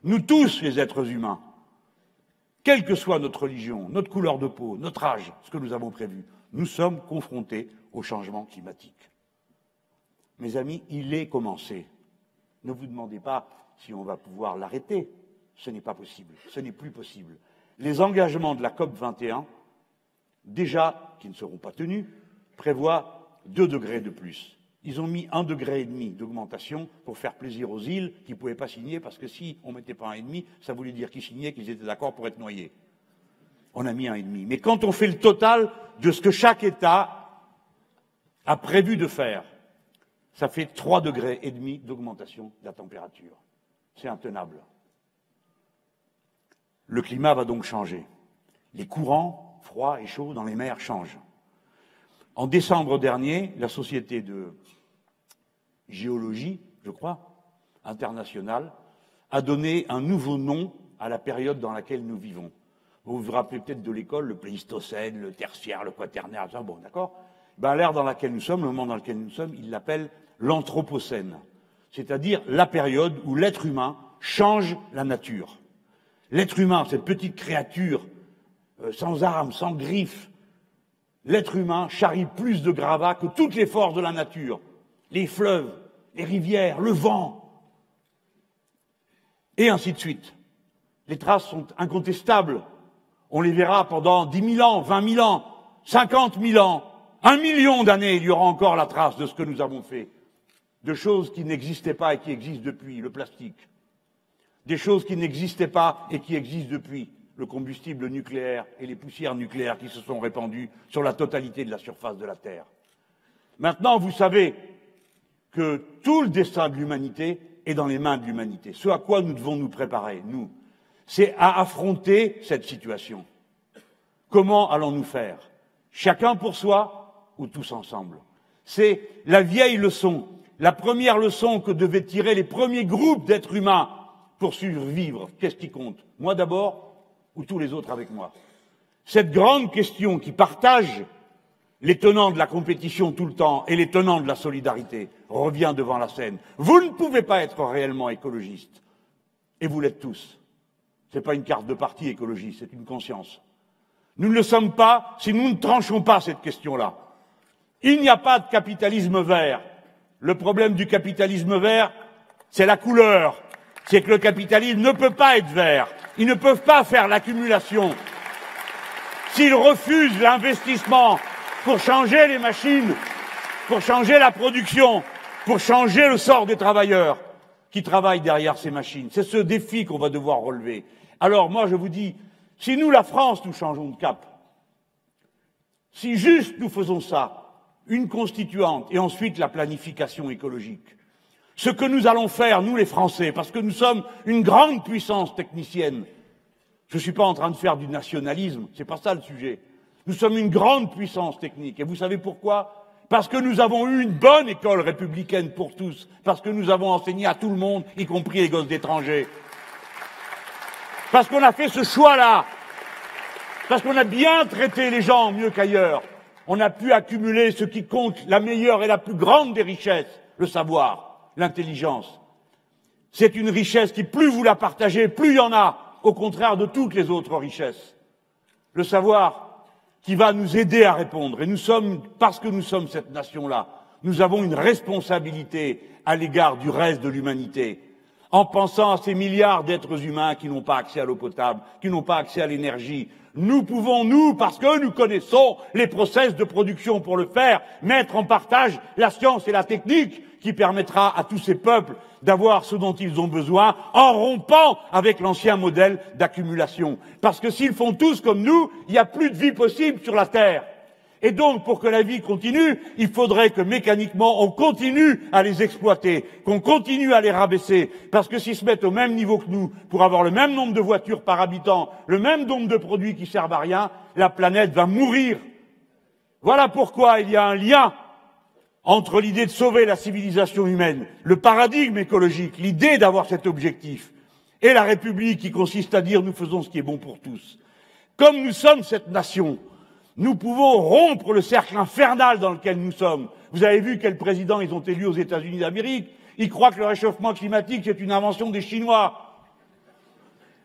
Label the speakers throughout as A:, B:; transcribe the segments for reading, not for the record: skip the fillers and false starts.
A: nous tous les êtres humains, quelle que soit notre religion, notre couleur de peau, notre âge, ce que nous avons prévu, nous sommes confrontés au changement climatique. Mes amis, il est commencé. Ne vous demandez pas si on va pouvoir l'arrêter. Ce n'est pas possible, ce n'est plus possible. Les engagements de la COP 21, déjà, qui ne seront pas tenus, prévoient 2 degrés de plus. Ils ont mis 1,5 degré d'augmentation pour faire plaisir aux îles qui ne pouvaient pas signer, parce que si on ne mettait pas 1,5, ça voulait dire qu'ils signaient, qu'ils étaient d'accord pour être noyés. On a mis 1,5. Mais quand on fait le total de ce que chaque État a prévu de faire, ça fait 3,5 degrés d'augmentation de la température. C'est intenable. Le climat va donc changer. Les courants froids et chauds dans les mers changent. En décembre dernier, la société de géologie, je crois, internationale, a donné un nouveau nom à la période dans laquelle nous vivons. Vous vous rappelez peut-être de l'école, le Pléistocène, le Tertiaire, le Quaternaire, ça, bon, d'accord. Ben, l'ère dans laquelle nous sommes, le moment dans lequel nous sommes, il l'appelle l'Anthropocène, c'est-à-dire la période où l'être humain change la nature. L'être humain, cette petite créature sans armes, sans griffes, l'être humain charrie plus de gravats que toutes les forces de la nature, les fleuves, les rivières, le vent, et ainsi de suite. Les traces sont incontestables. On les verra pendant 10 000 ans, 20 000 ans, 50 000 ans, 1 million d'années, il y aura encore la trace de ce que nous avons fait. De choses qui n'existaient pas et qui existent depuis, le plastique. Des choses qui n'existaient pas et qui existent depuis, le combustible nucléaire et les poussières nucléaires qui se sont répandues sur la totalité de la surface de la Terre. Maintenant, vous savez que tout le destin de l'humanité est dans les mains de l'humanité. Ce à quoi nous devons nous préparer, nous, c'est à affronter cette situation. Comment allons-nous faire? Chacun pour soi ou tous ensemble? C'est la vieille leçon, la première leçon que devaient tirer les premiers groupes d'êtres humains pour survivre. Qu'est-ce qui compte? Moi d'abord ou tous les autres avec moi? Cette grande question qui partage les tenants de la compétition tout le temps et les tenants de la solidarité revient devant la scène. Vous ne pouvez pas être réellement écologiste. Et vous l'êtes tous. Ce n'est pas une carte de parti écologiste, c'est une conscience. Nous ne le sommes pas si nous ne tranchons pas cette question-là. Il n'y a pas de capitalisme vert. Le problème du capitalisme vert, c'est la couleur. C'est que le capitalisme ne peut pas être vert. Ils ne peuvent pas faire l'accumulation. S'ils refusent l'investissement pour changer les machines, pour changer la production, pour changer le sort des travailleurs qui travaillent derrière ces machines, c'est ce défi qu'on va devoir relever. Alors moi je vous dis, si nous, la France, nous changeons de cap, si juste nous faisons ça, une constituante et ensuite la planification écologique, ce que nous allons faire, nous les Français, parce que nous sommes une grande puissance technicienne, je ne suis pas en train de faire du nationalisme, c'est pas ça le sujet. Nous sommes une grande puissance technique. Et vous savez pourquoi? Parce que nous avons eu une bonne école républicaine pour tous, parce que nous avons enseigné à tout le monde, y compris les gosses d'étrangers. Parce qu'on a fait ce choix-là, parce qu'on a bien traité les gens mieux qu'ailleurs. On a pu accumuler ce qui compte, la meilleure et la plus grande des richesses, le savoir, l'intelligence. C'est une richesse qui, plus vous la partagez, plus il y en a, au contraire de toutes les autres richesses. Le savoir qui va nous aider à répondre. Et nous sommes, parce que nous sommes cette nation-là, nous avons une responsabilité à l'égard du reste de l'humanité. En pensant à ces milliards d'êtres humains qui n'ont pas accès à l'eau potable, qui n'ont pas accès à l'énergie, nous pouvons, nous, parce que nous connaissons les process de production pour le faire, mettre en partage la science et la technique qui permettra à tous ces peuples d'avoir ce dont ils ont besoin en rompant avec l'ancien modèle d'accumulation. Parce que s'ils font tous comme nous, il n'y a plus de vie possible sur la Terre. Et donc, pour que la vie continue, il faudrait que mécaniquement, on continue à les exploiter, qu'on continue à les rabaisser. Parce que s'ils se mettent au même niveau que nous, pour avoir le même nombre de voitures par habitant, le même nombre de produits qui servent à rien, la planète va mourir. Voilà pourquoi il y a un lien entre l'idée de sauver la civilisation humaine, le paradigme écologique, l'idée d'avoir cet objectif, et la République qui consiste à dire nous faisons ce qui est bon pour tous. Comme nous sommes cette nation, nous pouvons rompre le cercle infernal dans lequel nous sommes. Vous avez vu quel président ils ont élu aux États-Unis d'Amérique. Ils croient que le réchauffement climatique c'est une invention des Chinois.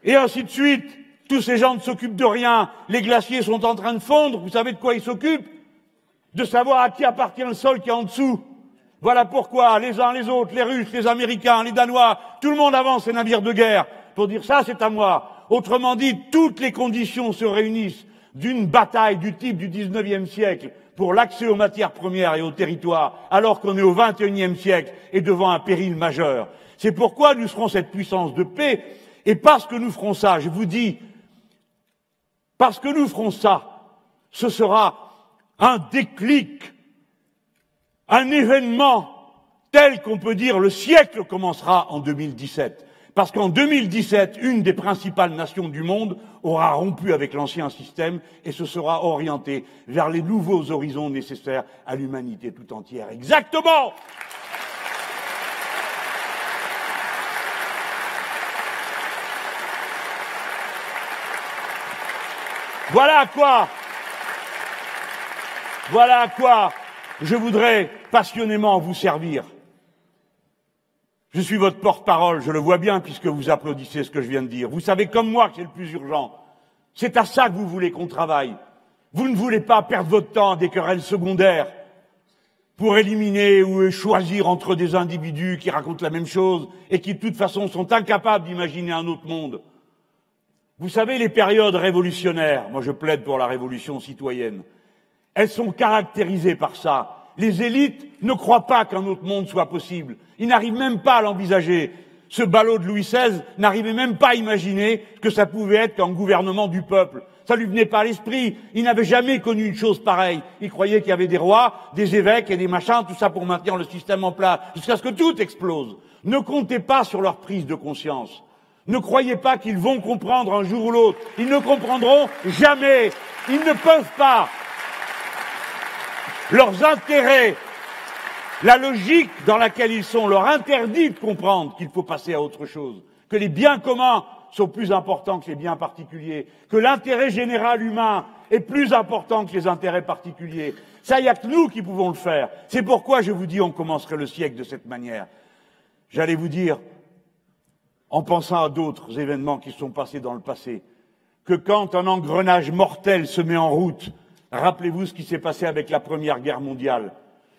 A: Et ainsi de suite. Tous ces gens ne s'occupent de rien. Les glaciers sont en train de fondre. Vous savez de quoi ils s'occupent? De savoir à qui appartient le sol qui est en dessous. Voilà pourquoi les uns les autres, les Russes, les Américains, les Danois, tout le monde avance ses navires de guerre pour dire ça c'est à moi. Autrement dit, toutes les conditions se réunissent d'une bataille du type du 19e siècle pour l'accès aux matières premières et aux territoires, alors qu'on est au 21e siècle et devant un péril majeur. C'est pourquoi nous serons cette puissance de paix, et parce que nous ferons ça, je vous dis, parce que nous ferons ça, ce sera un déclic, un événement tel qu'on peut dire le siècle commencera en 2017. Parce qu'en 2017, une des principales nations du monde aura rompu avec l'ancien système et se sera orientée vers les nouveaux horizons nécessaires à l'humanité tout entière. Exactement! Voilà à quoi je voudrais passionnément vous servir. Je suis votre porte-parole, je le vois bien puisque vous applaudissez ce que je viens de dire. Vous savez comme moi que c'est le plus urgent. C'est à ça que vous voulez qu'on travaille. Vous ne voulez pas perdre votre temps à des querelles secondaires pour éliminer ou choisir entre des individus qui racontent la même chose et qui de toute façon sont incapables d'imaginer un autre monde. Vous savez, les périodes révolutionnaires, moi je plaide pour la révolution citoyenne, elles sont caractérisées par ça. Les élites ne croient pas qu'un autre monde soit possible. Ils n'arrivent même pas à l'envisager. Ce ballot de Louis XVI n'arrivait même pas à imaginer que ça pouvait être un gouvernement du peuple. Ça lui venait pas à l'esprit. Il n'avait jamais connu une chose pareille. Il croyait qu'il y avait des rois, des évêques et des machins, tout ça pour maintenir le système en place, jusqu'à ce que tout explose. Ne comptez pas sur leur prise de conscience. Ne croyez pas qu'ils vont comprendre un jour ou l'autre. Ils ne comprendront jamais. Ils ne peuvent pas. Leurs intérêts, la logique dans laquelle ils sont, leur interdit de comprendre qu'il faut passer à autre chose, que les biens communs sont plus importants que les biens particuliers, que l'intérêt général humain est plus important que les intérêts particuliers. Ça, il n'y a que nous qui pouvons le faire. C'est pourquoi je vous dis, on commencerait le siècle de cette manière. J'allais vous dire, en pensant à d'autres événements qui se sont passés dans le passé, que quand un engrenage mortel se met en route, rappelez-vous ce qui s'est passé avec la Première Guerre mondiale.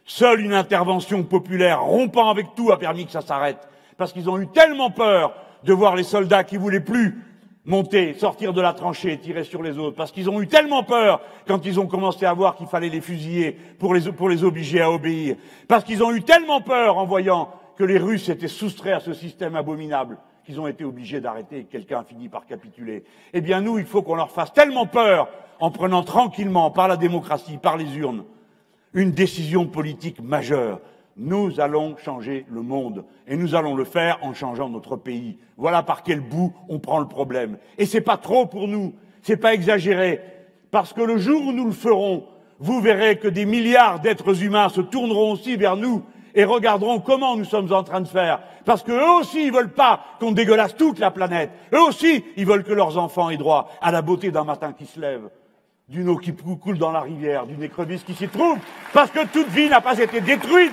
A: Seule une intervention populaire rompant avec tout a permis que ça s'arrête. Parce qu'ils ont eu tellement peur de voir les soldats qui voulaient plus monter, sortir de la tranchée, tirer sur les autres. Parce qu'ils ont eu tellement peur quand ils ont commencé à voir qu'il fallait les fusiller pour les obliger à obéir. Parce qu'ils ont eu tellement peur en voyant que les Russes étaient soustraits à ce système abominable qu'ils ont été obligés d'arrêter et que quelqu'un a fini par capituler. Eh bien nous, il faut qu'on leur fasse tellement peur en prenant tranquillement, par la démocratie, par les urnes, une décision politique majeure. Nous allons changer le monde. Et nous allons le faire en changeant notre pays. Voilà par quel bout on prend le problème. Et c'est pas trop pour nous. C'est pas exagéré. Parce que le jour où nous le ferons, vous verrez que des milliards d'êtres humains se tourneront aussi vers nous et regarderont comment nous sommes en train de faire. Parce qu'eux aussi, ils veulent pas qu'on dégueulasse toute la planète. Eux aussi, ils veulent que leurs enfants aient droit à la beauté d'un matin qui se lève, d'une eau qui coule dans la rivière, d'une écrevisse qui s'y trouve, parce que toute vie n'a pas été détruite